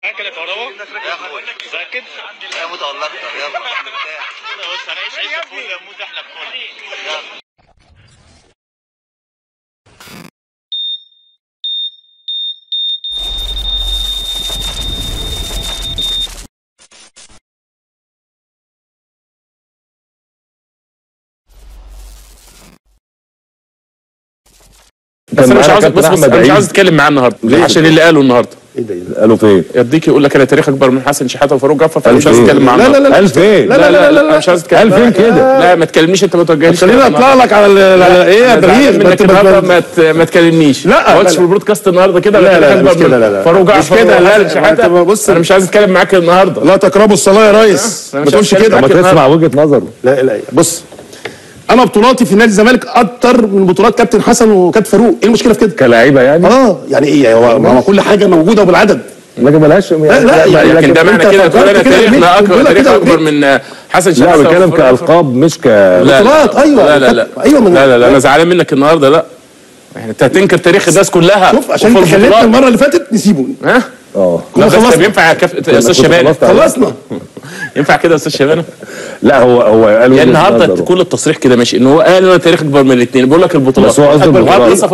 اكل كهرباء متاكد؟ يا موت والله اكتر. يلا بص هنعيش عيشه فول نموت احنا بكل يلا. بس انا مش عاوزك بص انا مش عاوز اتكلم معاه النهارده عشان اللي قاله النهارده. ايه ده قالوا فين؟ يديك يقول لك انا تاريخ اكبر من حسن شحاته وفاروق جعفر، فانا مش عايز اتكلم معاه. لا لا لا قال فين؟ لا لا لا لا انا مش عايز اتكلم. قال فين كده؟ لا ما تكلمنيش انت، ما توجهليش. خليني اطلع لك على ايه يا تغيير منك النهارده ما تكلمنيش. لا ما قلتش في البرودكاست النهارده كده لا لا مش كده. لا لا فاروق جعفر مش كده. لا شحاته. بص انا مش عايز اتكلم معاك النهارده. لا تقربوا الصلاه يا ريس، ما تقولش كده. ما تسمع وجهه نظره. لا لا بص، انا بطولاتي في نادي الزمالك اكتر من بطولات كابتن حسن وكابتن فاروق. ايه المشكله في كده؟ كلاعيبه يعني؟ يعني ايه؟ هو كل حاجه موجوده وبالعدد. لكن مالهاش لكن ده معنى كده تقول انا تاريخنا اكبر من حسن شحاته. لا بتكلم كالقاب مش بطولات. ايوه لا لا ايوه لا انا زعلان منك النهارده. لا يعني انت هتنكر تاريخ الناس كلها. شوف عشان انت خليتنا المره اللي فاتت نسيبه. ها؟ خلصنا. ينفع يا استاذ شبانه؟ خلصنا. ينفع كده يا استاذ شبانه؟ لا هو قالوا يعني النهارده كل التصريح كده ماشي ان هو قال انا تاريخ اكبر من الاثنين. بقول لك البطولات بس هو قصده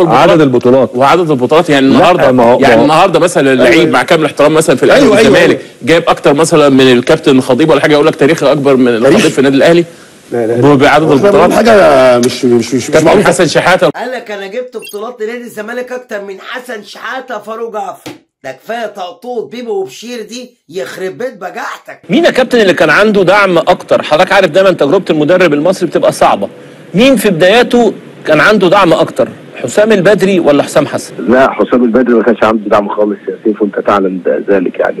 عدد البطولات وعدد البطولات. يعني النهارده النهارده مثلا اللعيب مع كامل الاحترام مثلا في الاهلي والزمالك جايب اكتر مثلا من الكابتن الخطيب ولا حاجه، يقول لك تاريخه اكبر من الخطيب في النادي الاهلي. لا بعدد البطولات حاجه مش كابتن حسن شحاته قال لك انا جبت بطولات لنادي الزمالك اكتر من حسن شحاته فاروق جعفر. ده كفايه طقطوط بيبو وبشير دي يخرب بيت بجاحتك. مين يا كابتن اللي كان عنده دعم اكتر؟ حضرتك عارف دايما تجربه المدرب المصري بتبقى صعبه. مين في بداياته كان عنده دعم اكتر؟ حسام البدري ولا حسام حسن؟ لا حسام البدري ما كانش عنده دعم خالص يا سيف، وانت تعلم ذلك يعني.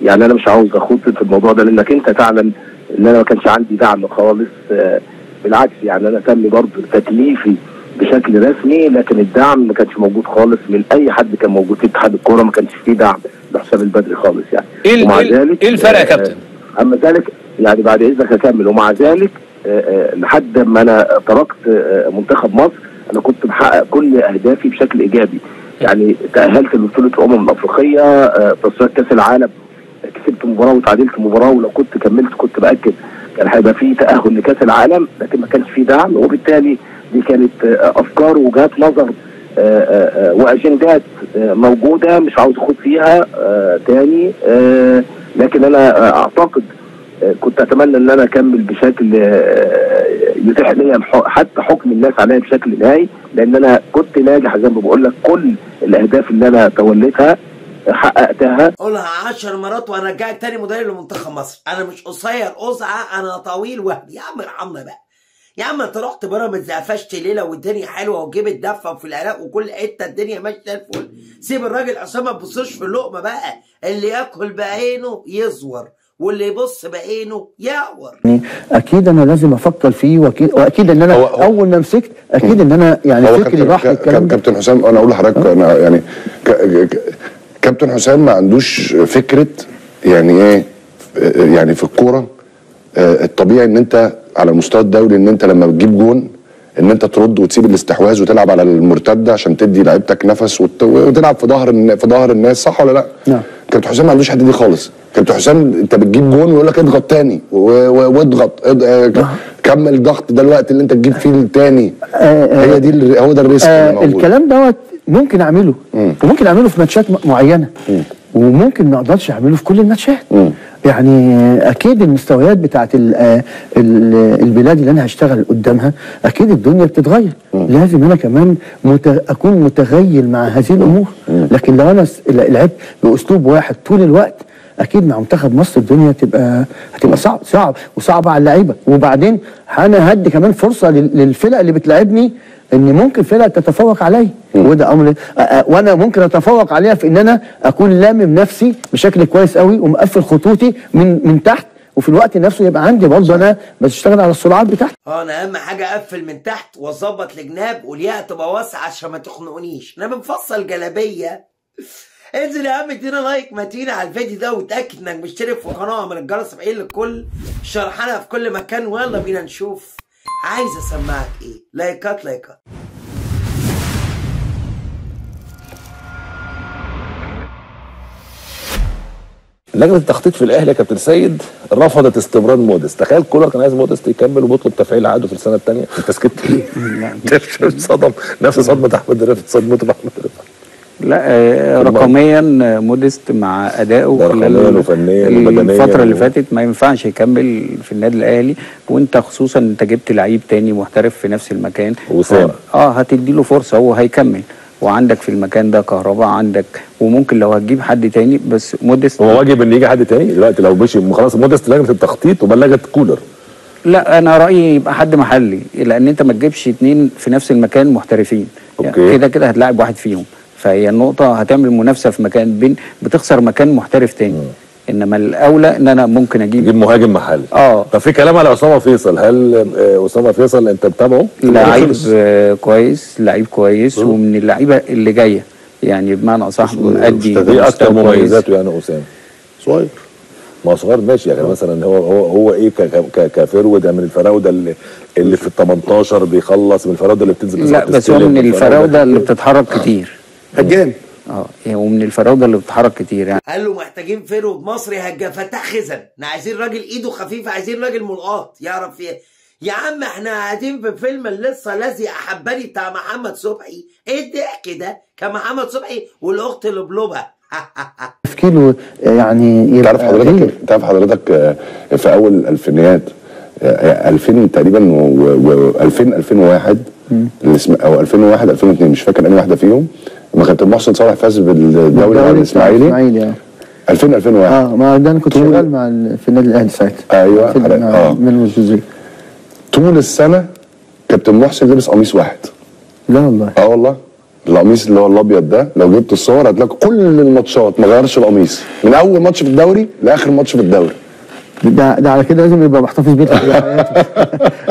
يعني انا مش عاوز اخوض في الموضوع ده لانك انت تعلم ان انا ما كانش عندي دعم خالص. بالعكس يعني انا تم برضه تكليفي بشكل رسمي، لكن الدعم ما كانش موجود خالص من اي حد كان موجود في اتحاد الكوره. ما كانش فيه دعم لحسام البدري خالص يعني. ومع ذلك ايه الفرق يا كابتن؟ اما ذلك يعني بعد اذنك اكمل. ومع ذلك لحد ما انا تركت منتخب مصر انا كنت محقق كل اهدافي بشكل ايجابي. يعني تاهلت لبطوله الامم الافريقيه، تصفيات كاس العالم كسبت مباراه وتعادلت مباراه، ولو كنت كملت كنت باكد كان هيبقى في تاهل لكاس العالم، لكن ما كانش في دعم. وبالتالي دي كانت افكار ووجهات نظر واجندات موجوده مش عاوز اخوض فيها تاني. لكن انا اعتقد كنت اتمنى ان انا اكمل بشكل يتيح لي حتى حكم الناس عليا بشكل نهائي، لان انا كنت ناجح زي ما بقول لك. كل الاهداف اللي انا توليتها حققتها. قولها 10 مرات وهرجعك تاني مدرب لمنتخب مصر. انا مش قصير قزعه، انا طويل وهمي. يا عم ارحمنا بقى يا عم. انت رحت بيراميدز قفشت ليله والدنيا حلوه وجبت دفه وفي العراق وكل حته الدنيا ماشيه زي الفل. سيب الراجل عشان ما تبصش في اللقمه بقى. اللي ياكل بعينه يزور واللي يبص بعينه يعور. اكيد انا لازم افكر فيه، واكيد ان انا اول ما مسكت اكيد ان انا يعني فكري راح للكلام ده. كابتن حسام انا اقول لحضرتك انا يعني كابتن حسام ما عندوش فكره يعني ايه يعني في الكوره. الطبيعي ان انت على المستوى الدولي ان انت لما بتجيب جون ان انت ترد وتسيب الاستحواذ وتلعب على المرتده عشان تدي لعيبتك نفس وتلعب في ظهر الناس، صح ولا لا؟ نعم. كابتن حسام ما عندوش الحته دي خالص. كابتن حسام انت بتجيب جون ويقول لك اضغط تاني واضغط كمل ضغط، ده الوقت اللي انت تجيب فيه التاني. هي دي هو ده الريسك اللي موجود. الكلام دوت ممكن اعمله وممكن اعمله في ماتشات معينه وممكن ما اقدرش اعمله في كل الماتشات. يعني اكيد المستويات بتاعت البلاد اللي انا هشتغل قدامها اكيد الدنيا بتتغير. لازم انا كمان اكون متغير مع هذه الامور. لكن لو انا لعبت باسلوب واحد طول الوقت اكيد مع منتخب مصر الدنيا هتبقى صعب وصعبه على اللعيبه. وبعدين انا هدي كمان فرصه للفرق اللي بتلعبني ان ممكن فرقه تتفوق عليا، وده امر وانا ممكن اتفوق عليها في ان انا اكون لامم نفسي بشكل كويس قوي ومقفل خطوطي من تحت، وفي الوقت نفسه يبقى عندي برضه انا بشتغل على السرعات بتاعتي. انا اهم حاجه اقفل من تحت واظبط الجناب والياقه تبقى واسعه عشان ما تخنقنيش. انا بنفصل جلابيه. انزل يا عم ادينا لايك متين على الفيديو ده وتاكد انك مشترك في القناه من الجرس فعيل للكل، شرحنا في كل مكان. ويلا بينا نشوف عايز اسمعك ايه. لايكات. لجنه التخطيط في الاهلي يا كابتن سيد رفضت استمرار موديست. تخيل كولر كان عايز موديست يكمل وبيطلب تفعيل عقده في السنه الثانيه. انت سكت ليه؟ انت صدم نفس صدمه احمد رفعت، صدمته باحمد رفعت. لا رقميا موديست مع ادائه خلال وفنيا الفتره اللي فاتت ما ينفعش يكمل في النادي الاهلي، وانت خصوصا انت جبت لعيب تاني محترف في نفس المكان وسام هتدي له فرصه هو هيكمل، وعندك في المكان ده كهرباء عندك، وممكن لو هتجيب حد تاني بس موديست هو واجب ان يجي حد تاني دلوقتي لو مشي خلاص موديست لجنه التخطيط وبلغت كولر. لا انا رايي يبقى حد محلي، لان انت ما تجيبش اتنين في نفس المكان محترفين يعني كده هتلاعب واحد فيهم، فهي النقطه هتعمل منافسه في مكان بتخسر مكان محترف تاني. انما الاولى ان انا ممكن اجيب مهاجم محلي. طب في كلام على اسامه فيصل، هل اسامه فيصل انت بتابعه؟ لعيب كويس، لعيب كويس ومن اللعيبه اللي جايه يعني بمعنى اصح مؤدي. ايه اكتر مميزاته يعني اسامه؟ صغير. ما هو صغير ماشي يعني مثلا هو ايه كفرود من الفراوده اللي في ال 18 بيخلص، من الفراوده اللي بتنزل. لا بس هو من الفراوده اللي بتتحرك كتير. هجان. ومن الفراوده اللي بتتحرك كتير يعني. قال له محتاجين فرود مصري فتح خزن، احنا عايزين راجل ايده خفيفه، عايزين راجل ملقاط يعرف يا عم احنا قاعدين في فيلم لسه الذي احبني بتاع محمد صبحي. ايه الضحك ده؟ كان محمد صبحي والاخت اللي بلبها تفكيره يعني. تعرف حضرتك في اول الالفينيات 2000 تقريبا و2000 2001 او 2001 2002 مش فاكر انهي واحده فيهم، لما كابتن محسن صالح فاز بالدوري مع الاسماعيلي 2001. ما ده انا كنت شغال في النادي الاهلي ساعتها. ايوه من الجزيره. طول السنه كابتن محسن لبس قميص واحد. لا والله. والله القميص اللي هو الابيض ده لو جبت الصور هتلاقي كل الماتشات ما غيرش القميص من اول ماتش في الدوري لاخر ماتش في الدوري. ده على كده لازم يبقى محتفظ بيه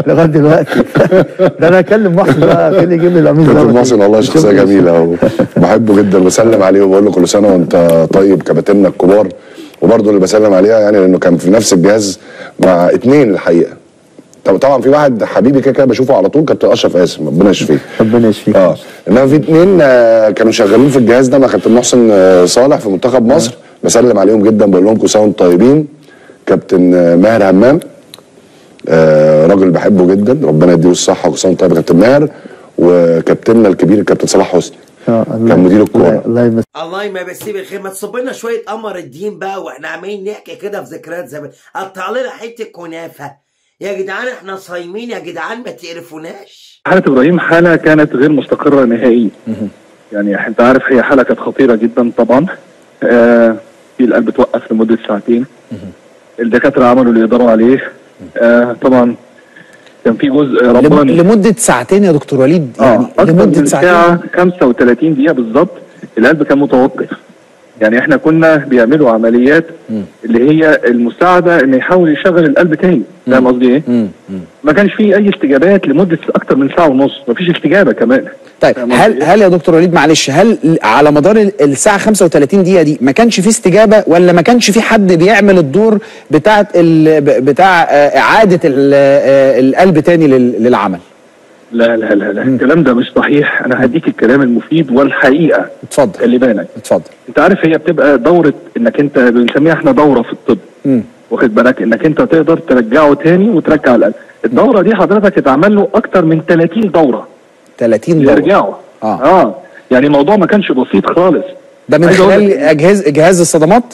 لغايه دلوقتي. ده انا اكلم محسن بقى فين يجيب لي القميص ده. كابتن محسن والله شخصيه جميله وبحبه جدا، بسلم عليه وبقول له كل سنه وانت طيب، كباتننا الكبار. وبرضه اللي بسلم عليها يعني لانه كان في نفس الجهاز مع اتنين الحقيقه. طبعا في واحد حبيبي كده بشوفه على طول كابتن اشرف قاسم، ربنا يشفيه. ربنا يشفيك. انما في اتنين كانوا شغالين في الجهاز ده مع كابتن محسن صالح في منتخب مصر، بسلم عليهم جدا بقول لهم كل سنه وانتم طيبين. كابتن ماهر همام راجل بحبه جدا، ربنا يديه الصحه وكل سنه وانت طيب يا كابتن ماهر. وكابتننا الكبير الكابتن صلاح حسني كان مدير الكوره. الله ما يمسيه بالخير. ما تصب لنا شويه قمر الدين بقى واحنا عمالين نحكي كده في ذكريات زمان. قطع لنا حته كنافه يا جدعان، احنا صايمين يا جدعان ما تقرفوناش. حاله ابراهيم حاله كانت غير مستقره نهائيا. يعني انت عارف هي حاله كانت خطيره جدا طبعا. في القلب توقف لمده ساعتين. الدكاتره عملوا اللي يقدروا عليه. طبعا كان في جزء رباني لمده ساعتين يا دكتور وليد. يعني لمده ساعه 35 دقيقه بالظبط القلب كان متوقف. يعني احنا كنا بيعملوا عمليات اللي هي المساعده ان يحاول يشغل القلب تاني. فاهم قصدي ايه؟ ما كانش فيه اي استجابات لمده اكتر من ساعه ونص، ما فيش استجابه كمان. طيب هل يا دكتور وليد معلش، هل على مدار الساعه 35 دقيقه دي ما كانش فيه استجابه، ولا ما كانش فيه حد بيعمل الدور بتاع اعاده القلب تاني للعمل؟ لا لا لا لا الكلام ده مش صحيح. انا هديك الكلام المفيد والحقيقه. اتفضل. خلي بالك. اتفضل. انت عارف هي بتبقى دوره انك انت بنسميها احنا دوره في الطب. واخد بالك انك انت تقدر ترجعه تاني وترجع القلب. الدوره دي حضرتك اتعمل له اكتر من 30 دوره. 30 دوره يرجعوا. يعني الموضوع ما كانش بسيط خالص. ده من خلال جهاز الصدمات؟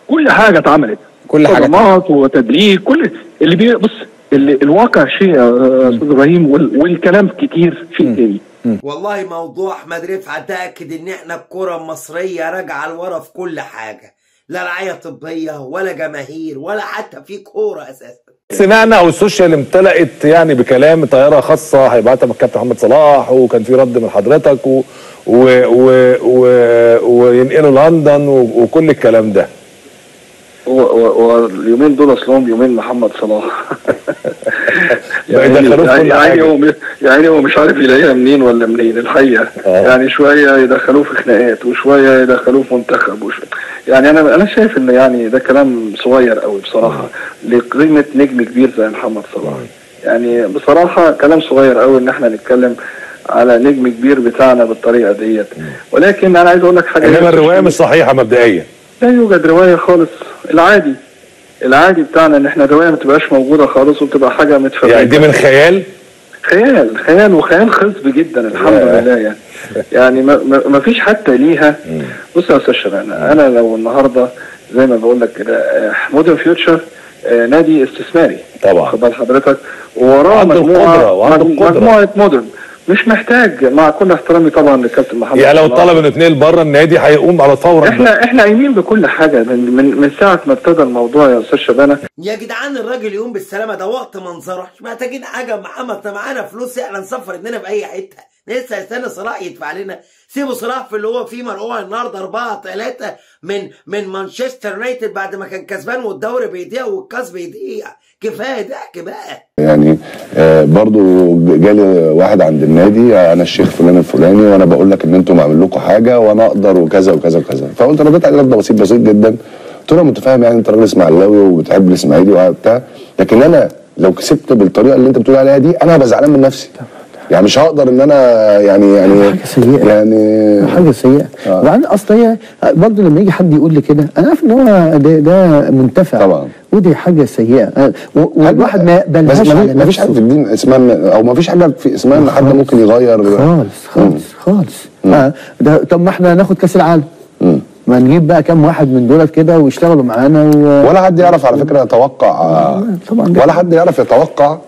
كل حاجه اتعملت. كل حاجه. صدمات وتدليك كل اللي بص الواقع شيء يا استاذ ابراهيم والكلام كتير شيء تاني. والله موضوع احمد رفعت ده اكد ان احنا الكره المصريه راجعه لورا في كل حاجه، لا رعايه طبيه ولا جماهير ولا حتى في كوره اساسا. سمعنا او السوشيال امتلأت يعني بكلام طياره خاصه هيبعتها من الكابتن محمد صلاح، وكان في رد من حضرتك وينقلوا لندن وكل الكلام ده. واليومين دول اصلهم يومين محمد صلاح. يعني هو مش عارف يلاقيها منين ولا منين الحقيقه. يعني شويه يدخلوه في خناقات وشويه يدخلوه في منتخب يعني انا شايف ان يعني ده كلام صغير قوي بصراحه لقيمه نجم كبير زي محمد صلاح. يعني بصراحه كلام صغير قوي ان احنا نتكلم على نجم كبير بتاعنا بالطريقه ديت. ولكن انا عايز اقول لك حاجه، انما الروايه مش صحيحه مبدئيا. لا يوجد روايه خالص. العادي بتاعنا ان احنا الروايه ما تبقاش موجوده خالص وتبقى حاجه متفبركه. يعني دي من خيال؟ خيال وخيال خصب جدا الحمد لله. يعني ما فيش حتى ليها. بص يا استاذ شباب، انا لو النهارده زي ما بقول لك كده مودرن فيوتشر نادي استثماري طبعا، خد بال حضرتك، ووراه مجموعه مودرن، مش محتاج مع كل احترامي طبعا للكابتن محمد. يعني لو طلب انه اتنين بره النادي هيقوم على فورا. احنا قايمين بكل حاجه من ساعه ما ابتدى الموضوع يا استاذ شبانه. يا جدعان الراجل يقوم بالسلامه، ده وقت ما نصرحش، محتاجين حاجه. محمد معانا فلوس احنا نسفر اتنين في اي حته، لسه هيستنى صلاح يدفع لنا؟ سيبوا صلاح في اللي هو فيه مرقوع النهارده 4-3 من مانشستر يونايتد بعد ما كان كسبان والدوري بيضيع والكاس بيضيع. كفايه ضحك بقى. يعني برضو جالي واحد عند النادي، انا الشيخ فلان الفلاني وانا بقول لك ان انتم اعمل لكم حاجه وانا اقدر وكذا وكذا وكذا. فقلت رديت عليه رد بسيط جدا، قلت له متفاهم يعني انت راجل اسماعيلاوي وبتحب الاسماعيلي وبتاع، لكن انا لو كسبت بالطريقه اللي انت بتقول عليها دي انا هبقى زعلان من نفسي. يعني مش هقدر ان انا يعني حاجه سيئه، يعني حاجه سيئه. وبعدين اصل هي برضه لما يجي حد يقول لي كده انا عارف ان هو ده منتفع طبعا، ودي حاجه سيئه والواحد ما يقبلهاش على نفسه. ما فيش حاجه في الدين اسمها، او ما فيش حاجه في اسمها ان حد ممكن يغير خالص. طب ما احنا ناخد كاس العالم، ما نجيب بقى كام واحد من دولت كده ويشتغلوا معانا ولا حد يعرف على فكره يتوقع طبعا، ولا حد يعرف يتوقع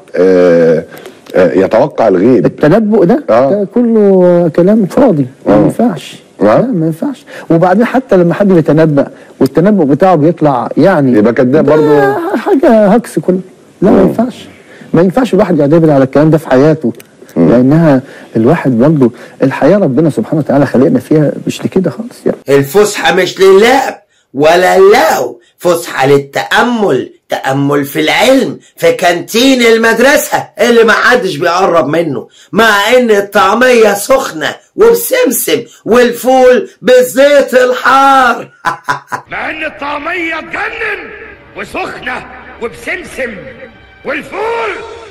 الغيب. التنبؤ ده كله كلام فاضي، ما ينفعش. ما ينفعش. وبعدين حتى لما حد بيتنبأ والتنبؤ بتاعه بيطلع يعني يبقى كذاب برضه، حاجه هكس كله. لا ما ينفعش، ما ينفعش الواحد يعتمد على الكلام ده في حياته، لانها الواحد برضه الحياه ربنا سبحانه وتعالى خلقنا فيها مش لكده خالص. يعني الفسحه مش للعب ولا اللهو، فسحه للتامل، تأمل في العلم في كانتين المدرسة اللي محدش بيقرب منه، مع ان الطعمية سخنة وبسمسم والفول بالزيت الحار. مع ان الطعمية تجنن وسخنة وبسمسم والفول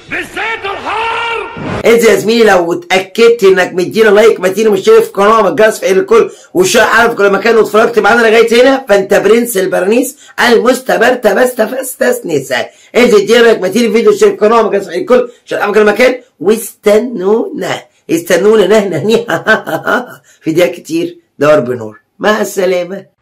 بالزيت الحار. انت يا زميلي لو اتاكدت انك مدينا لايك متين ومشترك في القناه ومتجرس في الكل والشير حالا في كل مكان واتفرجت معانا لغايه هنا، فانت برنس البرانيس المستبرت بستفستنسا. انت ادينا لايك متين الفيديو واشترك في القناه ومتجرس في الكل شير في كل مكان، واستنونا استنونا نهنه في دقايق كتير. ضرب نور. مع السلامه.